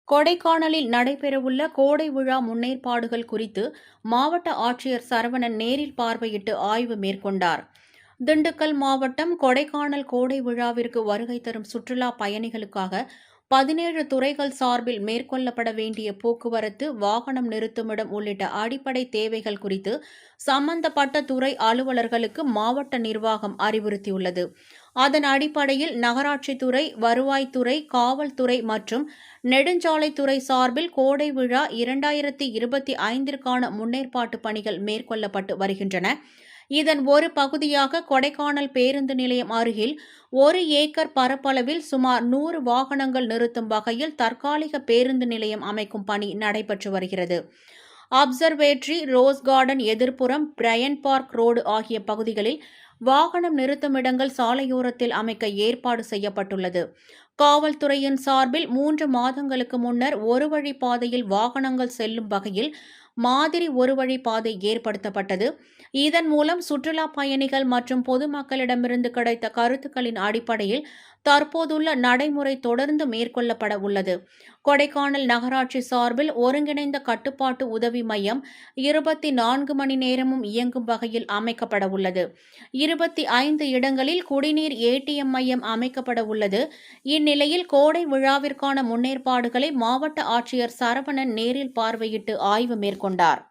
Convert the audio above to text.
கொடைக்கானலில் நடைபெறவுள்ள கோடை விழா முன்னேற்பாடுகள் குறித்து மாவட்ட ஆட்சியர் சரவணன் நேரில் பார்வையிட்டு ஆய்வு மேற்கொண்டார். திண்டுக்கல் மாவட்டம் கொடைக்கானல் கோடை விழாவிற்கு வருகை தரும் சுற்றுலா பயணிகளுக்காக 17 துறைகள் சார்பில் மேற்கொள்ளப்பட வேண்டிய போக்குவரத்து, வாகனம் நிறுத்துமிடம் உள்ளிட்ட அடிப்படை தேவைகள் குறித்து சம்பந்தப்பட்ட துறை அலுவலர்களுக்கு மாவட்ட நிர்வாகம் அறிவுறுத்தியுள்ளது. அதன் அடிப்படையில் நகராட்சித்துறை, வருவாய்த்துறை, காவல்துறை மற்றும் நெடுஞ்சாலைத்துறை சார்பில் கோடை விழா 2025ற்கான முன்னேற்பாட்டு பணிகள் மேற்கொள்ளப்பட்டு வருகின்றன. இதன் ஒரு பகுதியாக கொடைக்கானல் பேருந்து நிலையம் அருகில் 1 ஏக்கர் பரப்பளவில் சுமார் 100 வாகனங்கள் நிறுத்தும் வகையில் தற்காலிக பேருந்து நிலையம் அமைக்கும் பணி நடைபெற்று வருகிறது. அப்சர்வேட்டரி, ரோஸ் கார்டன் எதிர்ப்புறம், பிரையன் பார்க் ரோடு ஆகிய பகுதிகளில் வாகனம் நிறுத்துமிடங்கள் சாலையோரத்தில் அமைக்க ஏற்பாடு செய்யப்பட்டுள்ளது. காவல்துறையின் சார்பில் 3 மாதங்களுக்கு முன்னர் ஒரு வழி பாதையில் வாகனங்கள் செல்லும் வகையில் மாதிரி ஒரு வழி பாதை ஏற்படுத்தப்பட்டது. இதன் மூலம் சுற்றுலா பயணிகள் மற்றும் பொதுமக்களிடமிருந்து கிடைத்த கருத்துக்களின் அடிப்படையில் தற்போதுள்ள நடைமுறை தொடர்ந்து மேற்கொள்ளப்பட உள்ளது. கொடைக்கானல் நகராட்சி சார்பில் ஒருங்கிணைந்த கட்டுப்பாட்டு உதவி மையம் 24 மணி நேரமும் இயங்கும் வகையில் அமைக்கப்பட உள்ளது. 25 இடங்களில் குடிநீர் ATM மையம் அமைக்கப்பட உள்ளது. இந்நிலையில் கோடை விழாவிற்கான முன்னேற்பாடுகளை மாவட்ட ஆட்சியர் சரவணன் நேரில் பார்வையிட்டு ஆய்வு மேற்கொண்டார்.